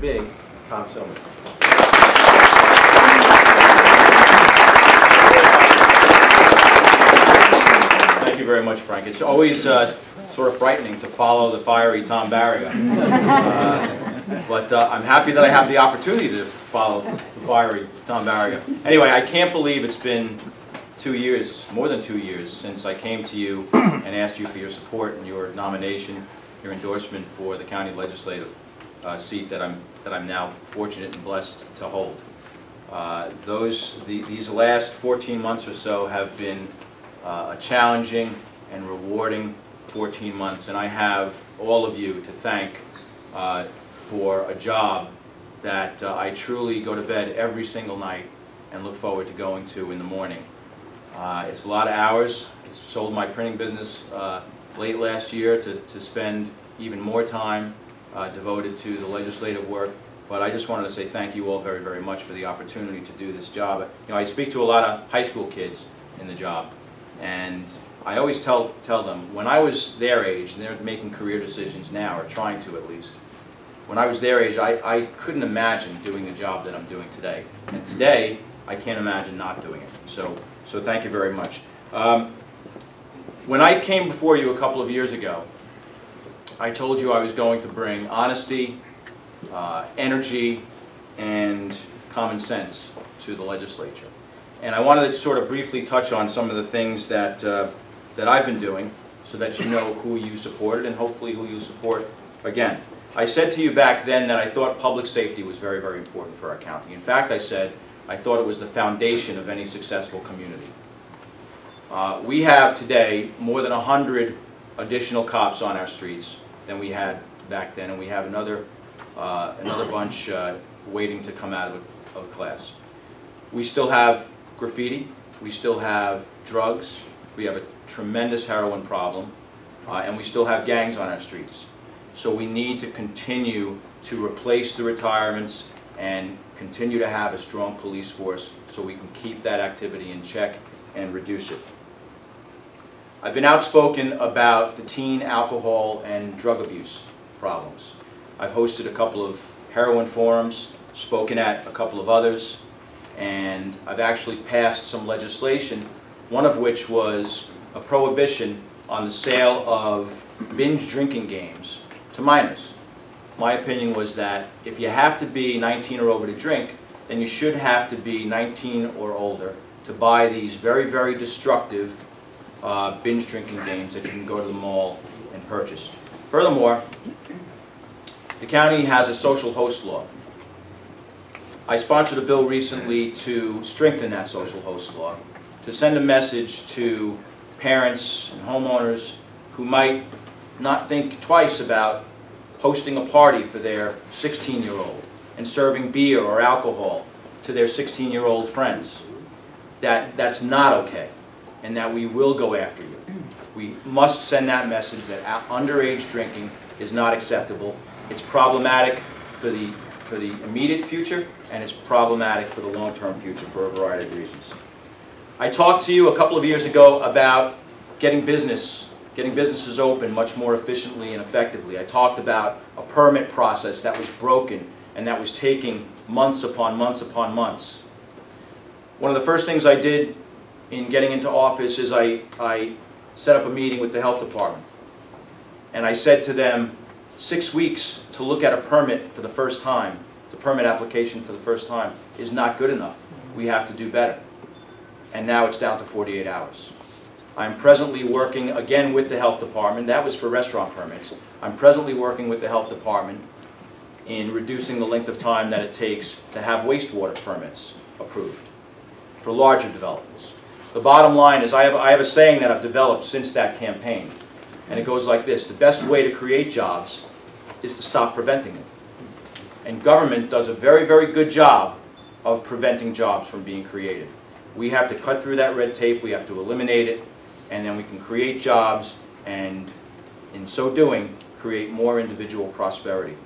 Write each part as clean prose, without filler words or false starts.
being Tom Cilmi. Thank you very much, Frank. It's always sort of frightening to follow the fiery Tom Barriga. But I'm happy that I have the opportunity to follow the fiery Tom Barriga. Anyway, I can't believe it's been 2 years, more than 2 years, since I came to you and asked you for your support and your nomination, your endorsement for the county legislative seat that I'm now fortunate and blessed to hold. These last 14 months or so have been a challenging and rewarding 14 months, and I have all of you to thank for a job that I truly go to bed every single night and look forward to going to in the morning. It's a lot of hours. I sold my printing business late last year to spend even more time devoted to the legislative work, but I just wanted to say thank you all very, very much for the opportunity to do this job. You know, I speak to a lot of high school kids in the job, and I always tell them, when I was their age, and they're making career decisions now, or trying to at least, when I was their age, I couldn't imagine doing the job that I'm doing today. And today, I can't imagine not doing it. So thank you very much. When I came before you a couple of years ago, I told you I was going to bring honesty, energy, and common sense to the legislature. And I wanted to sort of briefly touch on some of the things that I've been doing so that you know who you supported and hopefully who you support again. I said to you back then that I thought public safety was very, very important for our county. In fact, I said I thought it was the foundation of any successful community. We have today more than 100 additional cops on our streets than we had back then, and we have another bunch waiting to come out of class. We still have graffiti, we still have drugs, we have a tremendous heroin problem, and we still have gangs on our streets. So we need to continue to replace the retirements and continue to have a strong police force so we can keep that activity in check and reduce it. I've been outspoken about the teen alcohol and drug abuse problems. I've hosted a couple of heroin forums, spoken at a couple of others, and I've actually passed some legislation, one of which was a prohibition on the sale of binge drinking games to minors. My opinion was that if you have to be 19 or over to drink, then you should have to be 19 or older to buy these very, very destructive binge drinking games that you can go to the mall and purchase. Furthermore, the county has a social host law. I sponsored a bill recently to strengthen that social host law, to send a message to parents and homeowners who might not think twice about hosting a party for their 16-year-old and serving beer or alcohol to their 16-year-old friends. That's not okay, and that we will go after you. We must send that message that underage drinking is not acceptable. It's problematic for the immediate future, and it's problematic for the long-term future for a variety of reasons. I talked to you a couple of years ago about getting businesses open much more efficiently and effectively. I talked about a permit process that was broken and that was taking months upon months upon months. One of the first things I did in getting into office is I set up a meeting with the health department. And I said to them, 6 weeks to look at a permit for the first time, the permit application for the first time, is not good enough. We have to do better. And now it's down to 48 hours. I'm presently working again with the health department. That was for restaurant permits. I'm presently working with the health department in reducing the length of time that it takes to have wastewater permits approved for larger developments. The bottom line is I have a saying that I've developed since that campaign, and it goes like this: the best way to create jobs is to stop preventing them. And government does a very, very good job of preventing jobs from being created. We have to cut through that red tape, we have to eliminate it, and then we can create jobs, and in so doing, create more individual prosperity.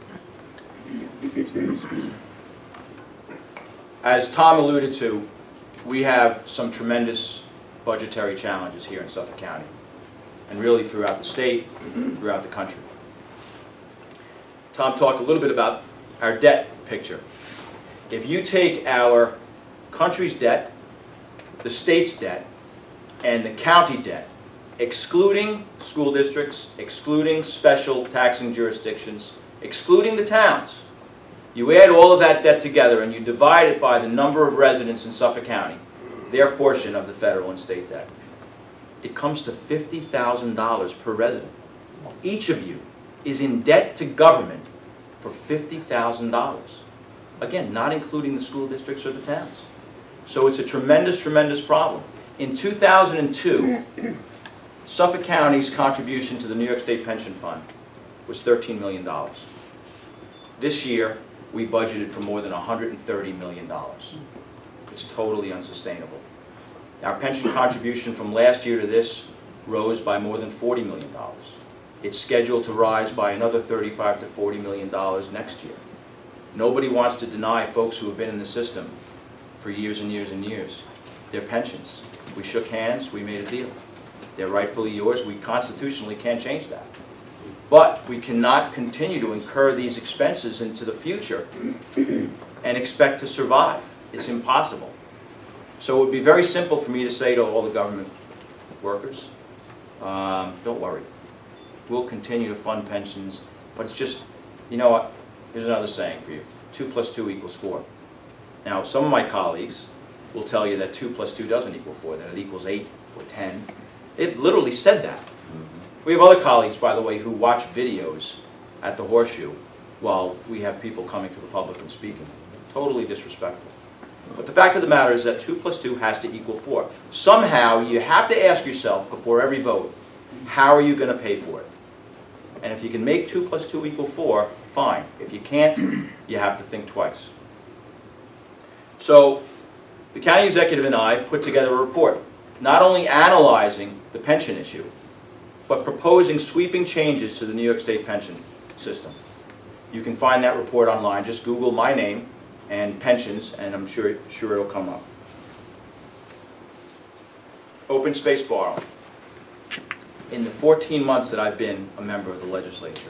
As Tom alluded to, we have some tremendous budgetary challenges here in Suffolk County, and really throughout the state, throughout the country. Tom talked a little bit about our debt picture. If you take our country's debt, the state's debt, and the county debt, excluding school districts, excluding special taxing jurisdictions, excluding the towns, you add all of that debt together and you divide it by the number of residents in Suffolk County, their portion of the federal and state debt. It comes to $50,000 per resident. Each of you is in debt to government for $50,000. Again, not including the school districts or the towns. So it's a tremendous, tremendous problem. In 2002, Suffolk County's contribution to the New York State Pension Fund was $13 million. This year, we budgeted for more than $130 million. It's totally unsustainable. Our pension contribution from last year to this rose by more than $40 million. It's scheduled to rise by another $35 to $40 million next year. Nobody wants to deny folks who have been in the system for years and years and years their pensions. We shook hands, we made a deal. They're rightfully yours. We constitutionally can't change that. But we cannot continue to incur these expenses into the future and expect to survive. It's impossible. So it would be very simple for me to say to all the government workers, don't worry. We'll continue to fund pensions, but it's just, you know what? Here's another saying for you. 2 plus 2 equals 4. Now, some of my colleagues will tell you that 2 plus 2 doesn't equal 4, that it equals 8 or 10. It literally said that. We have other colleagues, by the way, who watch videos at the Horseshoe while we have people coming to the public and speaking. Totally disrespectful. But the fact of the matter is that 2 plus 2 has to equal 4. Somehow, you have to ask yourself before every vote, how are you going to pay for it? And if you can make 2 plus 2 equal 4, fine. If you can't, you have to think twice. So, the county executive and I put together a report, not only analyzing the pension issue, but proposing sweeping changes to the New York State pension system. You can find that report online. Just Google my name and pensions, and I'm sure it'll come up. Open space borrowing. In the 14 months that I've been a member of the legislature,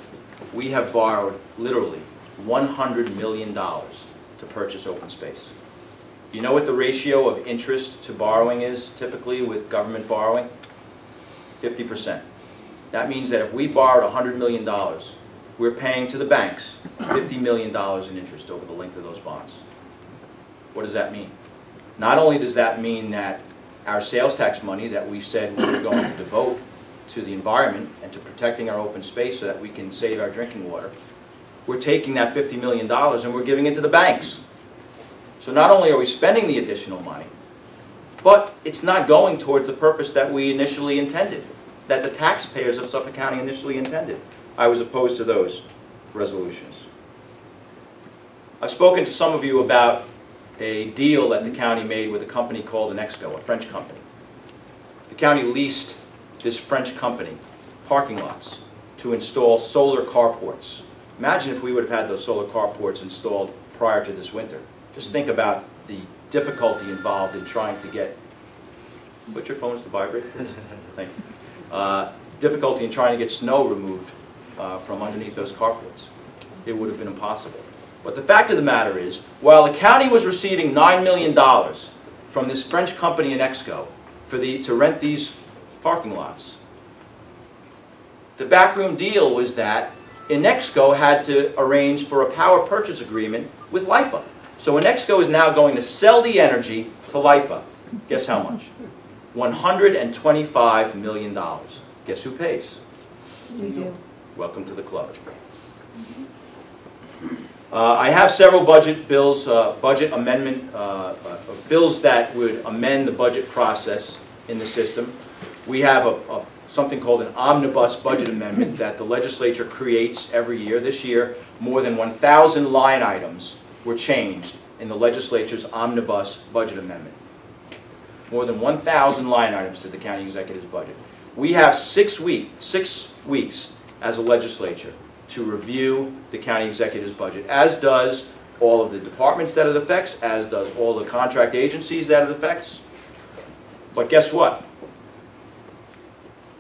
we have borrowed literally $100 million to purchase open space. You know what the ratio of interest to borrowing is typically with government borrowing? 50%. That means that if we borrowed $100 million, we're paying to the banks $50 million in interest over the length of those bonds. What does that mean? Not only does that mean that our sales tax money that we said we were going to devote to the environment and to protecting our open space so that we can save our drinking water, we're taking that $50 million and we're giving it to the banks. So not only are we spending the additional money, but it's not going towards the purpose that we initially intended, that the taxpayers of Suffolk County initially intended. I was opposed to those resolutions. I've spoken to some of you about a deal that the county made with a company called Anexco, a French company. The county leased this French company parking lots to install solar carports. Imagine if we would have had those solar carports installed prior to this winter. Just think about the difficulty involved in trying to get, put your phones to vibrate, please. Thank you. Difficulty in trying to get snow removed from underneath those carports. It would have been impossible. But the fact of the matter is, while the county was receiving $9 million from this French company Anexco to rent these parking lots, the backroom deal was that Anexco had to arrange for a power purchase agreement with LIPA. So Anexco is now going to sell the energy to LIPA. Guess how much? $125 million. Guess who pays? You do. Welcome to the club. I have several budget bills, budget amendment bills that would amend the budget process in the system. We have something called an omnibus budget amendment that the legislature creates every year. This year, more than 1,000 line items were changed in the legislature's omnibus budget amendment. More than 1,000 line items to the county executive's budget. We have 6 weeks as a legislature to review the county executive's budget, as does all of the departments that it affects, as does all the contract agencies that it affects. But guess what?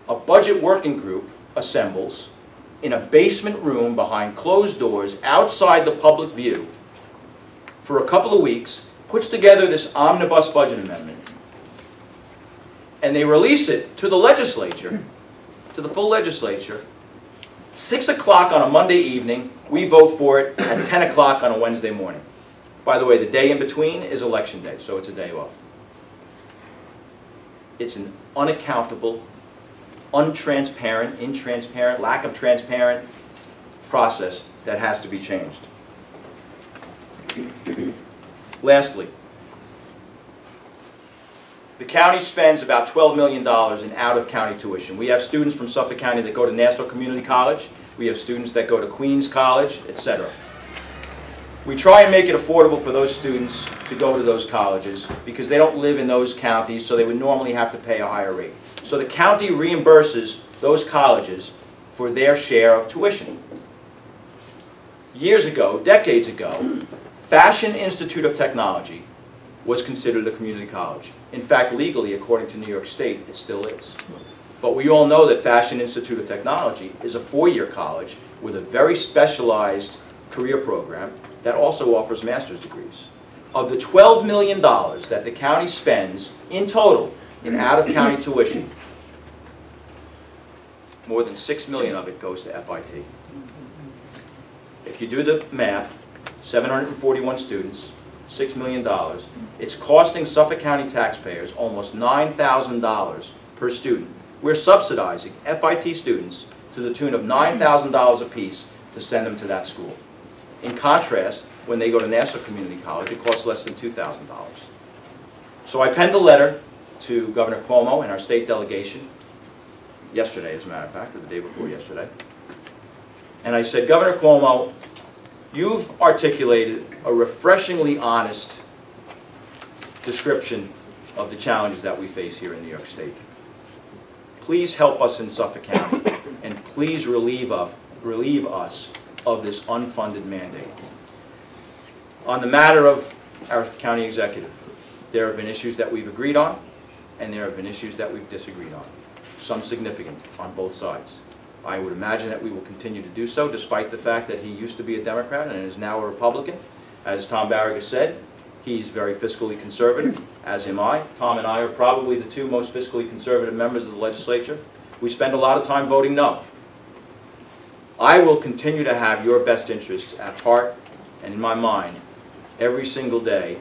A budget working group assembles in a basement room behind closed doors outside the public view for a couple of weeks, puts together this omnibus budget amendment, and they release it to the legislature, to the full legislature, 6 o'clock on a Monday evening. We vote for it at 10 o'clock on a Wednesday morning. By the way, the day in between is election day, so it's a day off. It's an unaccountable, untransparent, intransparent, lack of transparent process that has to be changed. Lastly, the county spends about $12 million in out-of-county tuition. We have students from Suffolk County that go to Nassau Community College. We have students that go to Queens College, etc. We try and make it affordable for those students to go to those colleges because they don't live in those counties, so they would normally have to pay a higher rate. So the county reimburses those colleges for their share of tuition. Years ago, decades ago, Fashion Institute of Technology was considered a community college. In fact, legally, according to New York State, it still is. But we all know that Fashion Institute of Technology is a four-year college with a very specialized career program that also offers master's degrees. Of the $12 million that the county spends in total in out-of-county tuition, more than $6 million of it goes to FIT. If you do the math, 741 students, $6 million, it's costing Suffolk County taxpayers almost $9,000 per student. We're subsidizing FIT students to the tune of $9,000 apiece to send them to that school. In contrast, when they go to Nassau Community College, it costs less than $2,000. So I penned a letter to Governor Cuomo and our state delegation, yesterday as a matter of fact, or the day before yesterday, and I said, Governor Cuomo, you've articulated a refreshingly honest description of the challenges that we face here in New York State. Please help us in Suffolk County, and please relieve us of this unfunded mandate. On the matter of our county executive, there have been issues that we've agreed on, and there have been issues that we've disagreed on, some significant on both sides. I would imagine that we will continue to do so, despite the fact that he used to be a Democrat and is now a Republican. As Tom Barraga said, he's very fiscally conservative, as am I. Tom and I are probably the two most fiscally conservative members of the legislature. We spend a lot of time voting no. I will continue to have your best interests at heart and in my mind every single day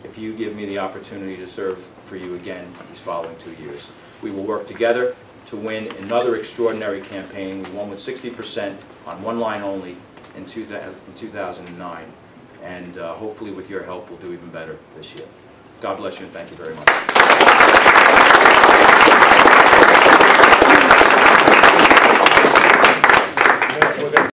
if you give me the opportunity to serve for you again these following 2 years. We will work together to win another extraordinary campaign. We won with 60% on one line only in 2009. And hopefully with your help we'll do even better this year. God bless you and thank you very much.